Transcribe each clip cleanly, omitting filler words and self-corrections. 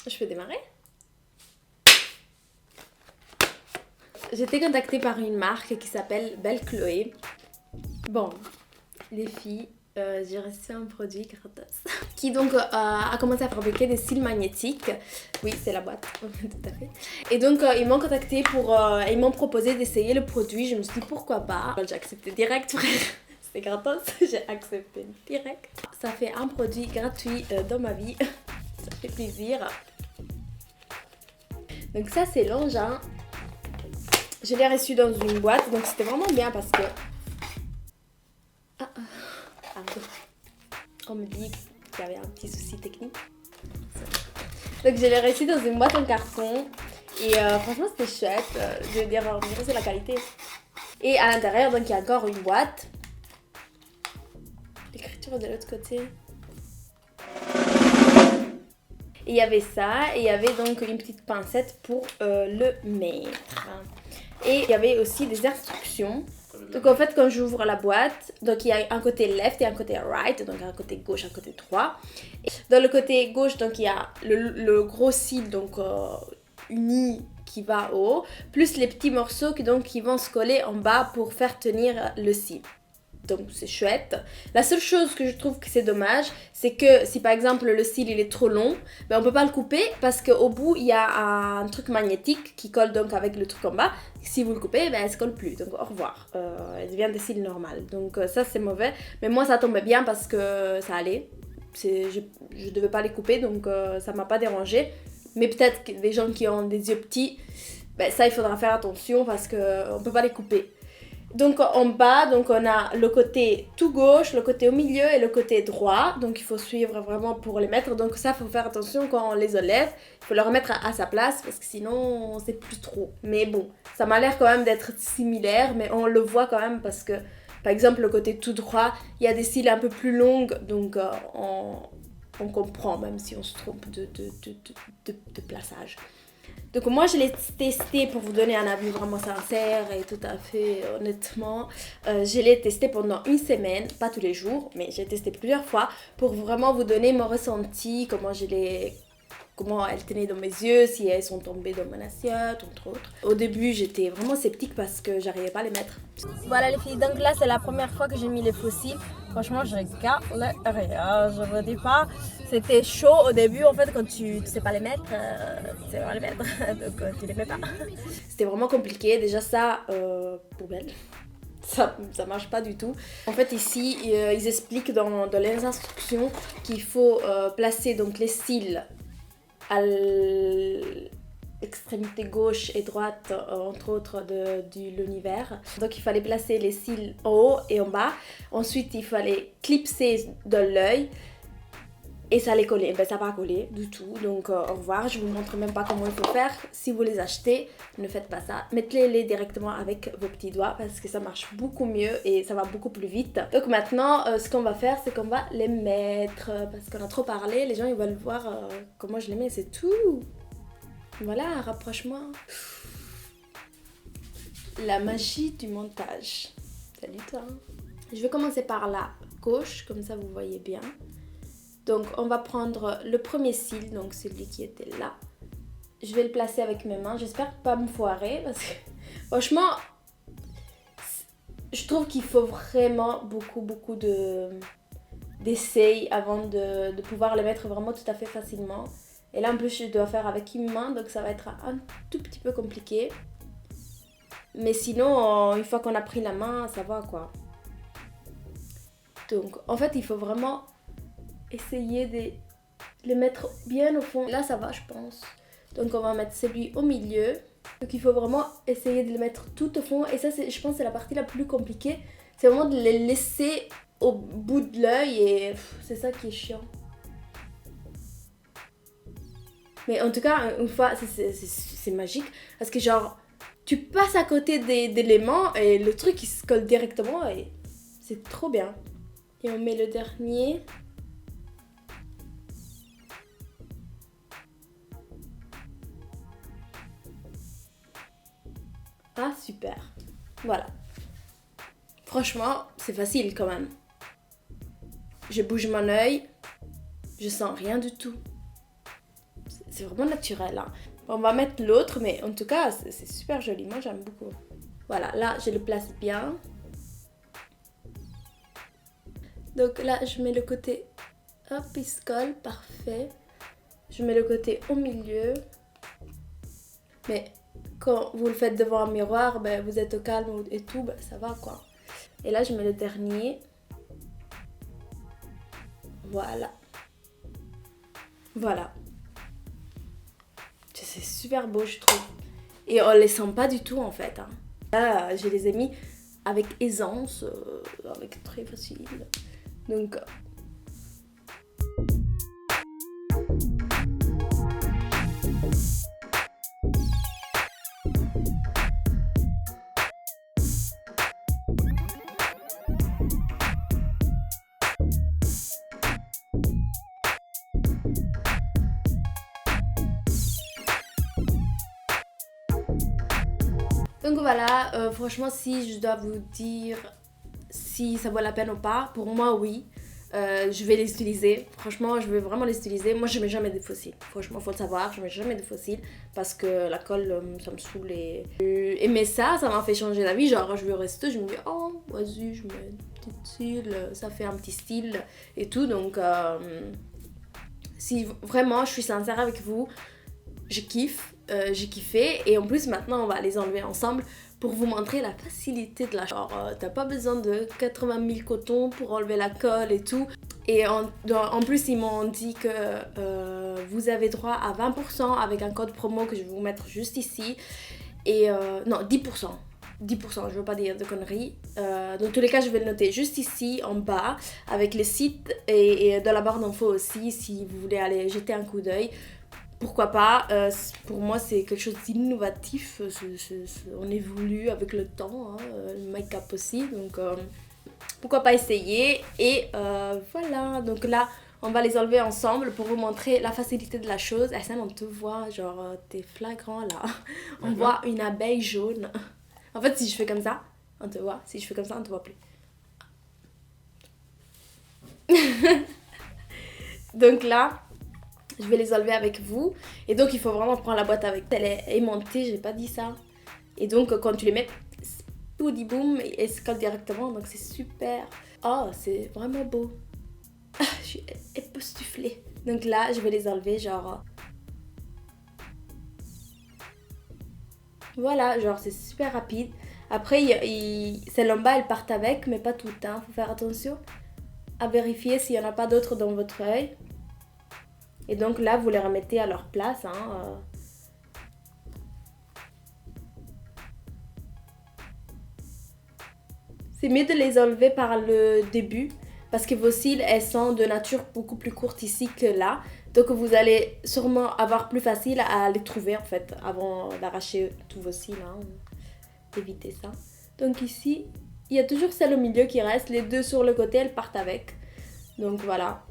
Je peux démarrer? J'ai été contactée par une marque qui s'appelle Belle Chloé. Bon, les filles, j'ai reçu un produit gratos qui donc a commencé à fabriquer des cils magnétiques. Oui, c'est la boîte, tout à fait. Et donc ils m'ont contacté ils m'ont proposé d'essayer le produit. Je me suis dit pourquoi pas. J'ai accepté direct, frère. C'est gratos, j'ai accepté direct. Ça fait un produit gratuit dans ma vie. Ça fait plaisir. Donc ça c'est l'engin. Je l'ai reçu dans une boîte, donc c'était vraiment bien parce que... Pardon. On me dit qu'il y avait un petit souci technique. Donc je l'ai reçu dans une boîte en carton. Et franchement c'était chouette. Je veux dire, c'est la qualité. Et à l'intérieur, donc il y a encore une boîte. L'écriture de l'autre côté. Et il y avait ça. Et il y avait donc une petite pincette pour le mettre. Et il y avait aussi des instructions. Donc en fait quand j'ouvre la boîte, donc il y a un côté left et un côté right, donc un côté gauche, un côté droit. Et dans le côté gauche, donc il y a le gros cil donc uni qui va au haut, plus les petits morceaux qui vont se coller en bas pour faire tenir le cil. Donc c'est chouette. La seule chose que je trouve que c'est dommage, c'est que si par exemple le cil il est trop long, ben on peut pas le couper parce qu'au bout il y a un truc magnétique qui colle donc avec le truc en bas. Si vous le coupez, ben elle se colle plus. Donc au revoir. Elle devient des cils normales. Donc ça c'est mauvais. Mais moi ça tombait bien parce que ça allait. Je devais pas les couper donc ça m'a pas dérangé. Mais peut-être que les gens qui ont des yeux petits, ben ça il faudra faire attention parce qu'on peut pas les couper. Donc en bas, donc on a le côté tout gauche, le côté au milieu et le côté droit. Donc il faut suivre vraiment pour les mettre. Donc ça, il faut faire attention quand on les enlève. Il faut le remettre à sa place parce que sinon, on sait plus trop. Mais bon, ça m'a l'air quand même d'être similaire, mais on le voit quand même parce que, par exemple, le côté tout droit, il y a des cils un peu plus longs. Donc on comprend même si on se trompe de plaçage. Donc moi je l'ai testé pour vous donner un avis vraiment sincère et tout à fait honnêtement. Je l'ai testé pendant une semaine, pas tous les jours, mais j'ai testé plusieurs fois pour vraiment vous donner mon ressenti, comment elles tenaient dans mes yeux, si elles sont tombées dans mon assiette, entre autres. Au début j'étais vraiment sceptique parce que j'arrivais pas à les mettre. Voilà les filles, donc là c'est la première fois que j'ai mis les fossiles. Franchement je regarde rien, je vous dis pas. C'était chaud au début en fait quand tu sais pas les mettre, tu sais pas les mettre, donc tu les mets pas. C'était vraiment compliqué, déjà ça, poubelle. Ça marche pas du tout. En fait ici ils expliquent dans les instructions qu'il faut placer donc les cils à l'extrémité gauche et droite entre autres de l'univers. Donc il fallait placer les cils en haut et en bas. Ensuite il fallait clipser dans l'œil. Et ça allait coller, ben ça va pas coller du tout, donc au revoir, je vous montre même pas comment il faut faire. Si vous les achetez, ne faites pas ça, mettez-les directement avec vos petits doigts parce que ça marche beaucoup mieux et ça va beaucoup plus vite. Donc maintenant, ce qu'on va faire, c'est qu'on va les mettre, parce qu'on a trop parlé, les gens ils veulent voir comment je les mets, c'est tout. Voilà, rapproche-moi. La magie du montage. Salut toi. Je vais commencer par la gauche, comme ça vous voyez bien. Donc on va prendre le premier cil, donc celui qui était là. Je vais le placer avec mes mains, j'espère pas me foirer parce que franchement, je trouve qu'il faut vraiment beaucoup d'essais avant de pouvoir les mettre vraiment tout à fait facilement. Et là en plus je dois faire avec une main, donc ça va être un tout petit peu compliqué. Mais sinon, une fois qu'on a pris la main, ça va quoi. Donc en fait il faut vraiment essayer de les mettre bien au fond. Là ça va je pense. Donc on va mettre celui au milieu. Donc il faut vraiment essayer de les mettre tout au fond. Et ça je pense c'est la partie la plus compliquée. C'est vraiment de les laisser au bout de l'œil et c'est ça qui est chiant. Mais en tout cas une fois c'est magique. Parce que genre tu passes à côté d'éléments et le truc il se colle directement et c'est trop bien. Et on met le dernier. Ah super, voilà. Franchement, c'est facile quand même. Je bouge mon œil, je sens rien du tout. c'est vraiment naturel. Hein. On va mettre l'autre, mais en tout cas, c'est super joli. Moi, j'aime beaucoup. Voilà, là, je le place bien. Donc là, je mets le côté, hop, il se colle, parfait. Je mets le côté au milieu. Mais quand vous le faites devant un miroir, ben, vous êtes au calme et tout, ben, ça va quoi. Et là, je mets le dernier. Voilà. Voilà. C'est super beau, je trouve. Et on les sent pas du tout en fait. Hein. Là, je les ai mis avec aisance, avec très facile. Donc... Donc voilà, franchement, si je dois vous dire si ça vaut la peine ou pas, pour moi, oui. Je vais les utiliser. Franchement, je vais vraiment les utiliser. Moi, je mets jamais de fossiles. Franchement, faut le savoir, je mets jamais de fossiles parce que la colle, ça me saoule. Mais ça m'a fait changer la vie. Genre, je vais rester, je me dis, oh, vas-y, je mets une petite cils, ça fait un petit style et tout. Donc, si vraiment, je suis sincère avec vous, je kiffe. J'ai kiffé et en plus maintenant on va les enlever ensemble pour vous montrer la facilité de la genre t'as pas besoin de 80 000 cotons pour enlever la colle et tout et en plus ils m'ont dit que vous avez droit à 20% avec un code promo que je vais vous mettre juste ici et non 10%, je veux pas dire de conneries. Dans tous les cas, je vais le noter juste ici en bas avec le site et dans la barre d'infos aussi si vous voulez aller jeter un coup d'œil. Pourquoi pas, pour moi c'est quelque chose d'innovatif, on évolue avec le temps, hein, le make-up aussi, donc pourquoi pas essayer. Et voilà, donc là on va les enlever ensemble pour vous montrer la facilité de la chose. Et ça on te voit, genre t'es flagrant là, on voit une abeille jaune. En fait si je fais comme ça, on te voit, si je fais comme ça on te voit plus. Donc là, je vais les enlever avec vous. Et donc, il faut vraiment prendre la boîte avec. Elle est aimantée, j'ai pas dit ça. Et donc, quand tu les mets, poudi boum, elle se colle directement. Donc, c'est super. Oh, c'est vraiment beau. Je suis époustouflée. Donc là, je vais les enlever, genre... Voilà, genre, c'est super rapide. Après, celles en bas, elles partent avec, mais pas toutes. Hein. Faut faire attention à vérifier s'il y en a pas d'autres dans votre œil. Et donc là, vous les remettez à leur place. Hein, C'est mieux de les enlever par le début parce que vos cils, elles sont de nature beaucoup plus courtes ici que là. Donc vous allez sûrement avoir plus facile à les trouver en fait avant d'arracher tous vos cils. Hein. Évitez ça. Donc ici, il y a toujours celle au milieu qui reste. Les deux sur le côté, elles partent avec. Donc voilà.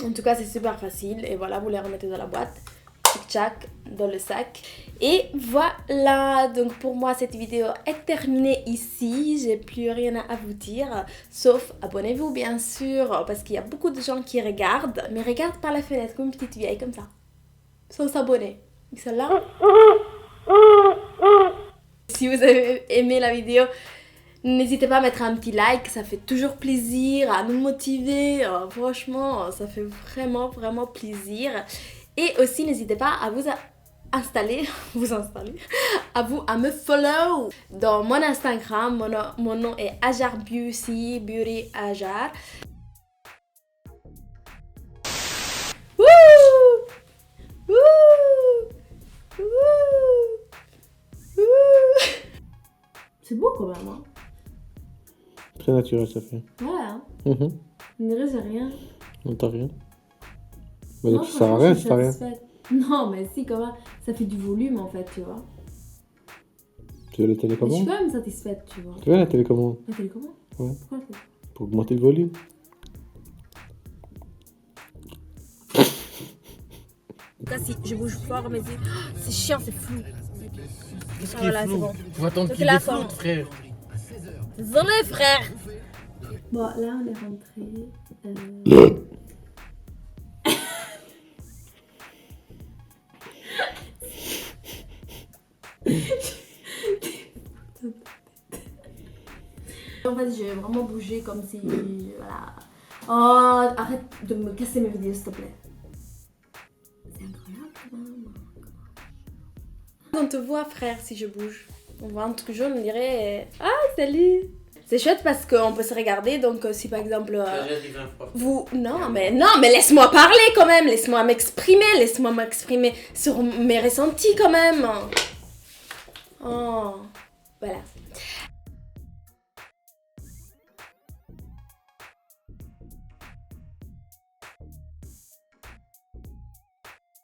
En tout cas, c'est super facile. Et voilà, vous les remettez dans la boîte. Tchac, dans le sac. Et voilà. Donc pour moi, cette vidéo est terminée ici. J'ai plus rien à vous dire. Sauf, abonnez-vous bien sûr. Parce qu'il y a beaucoup de gens qui regardent. Mais regardent par la fenêtre comme une petite vieille, comme ça. Sans s'abonner. Ils sont là. Si vous avez aimé la vidéo, n'hésitez pas à mettre un petit like, ça fait toujours plaisir, à nous motiver, franchement, ça fait vraiment, vraiment plaisir. Et aussi, n'hésitez pas à vous installer, à me follow dans mon Instagram, mon nom est Ajar Beauty, Beauty Ajar. Wouh! Wouh! Wouh! Wouh! C'est beau quand même, hein? Très naturel, ça fait. Voilà. On dirait c'est rien. On t'a rien. Mais donc, ça sert à rien, ça sert à rien. Non, mais si, quand même, ça fait du volume en fait, tu vois. Tu veux la Mais je suis télécommande? quand même satisfaite, tu vois. Tu veux la télécommande? La télécommande? Ouais. Pourquoi ça? Pour augmenter le volume. Là, si je bouge fort, mais c'est chiant, c'est flou. Qu'est-ce qui est flou? flou? Tu vas t'en Donc là, faut- frère. Désolé, frère! Bon, là, on est rentré. En fait, j'ai vraiment bougé comme si... Voilà. Oh, arrête de me casser mes vidéos, s'il te plaît. C'est incroyable quand même. On te voit, frère, si je bouge. On voit un truc jaune, on dirait... Ah, salut. C'est chouette parce qu'on peut se regarder, donc si par exemple... vous... Non, mais laisse-moi parler quand même. Laisse-moi m'exprimer sur mes ressentis quand même. Oh, voilà.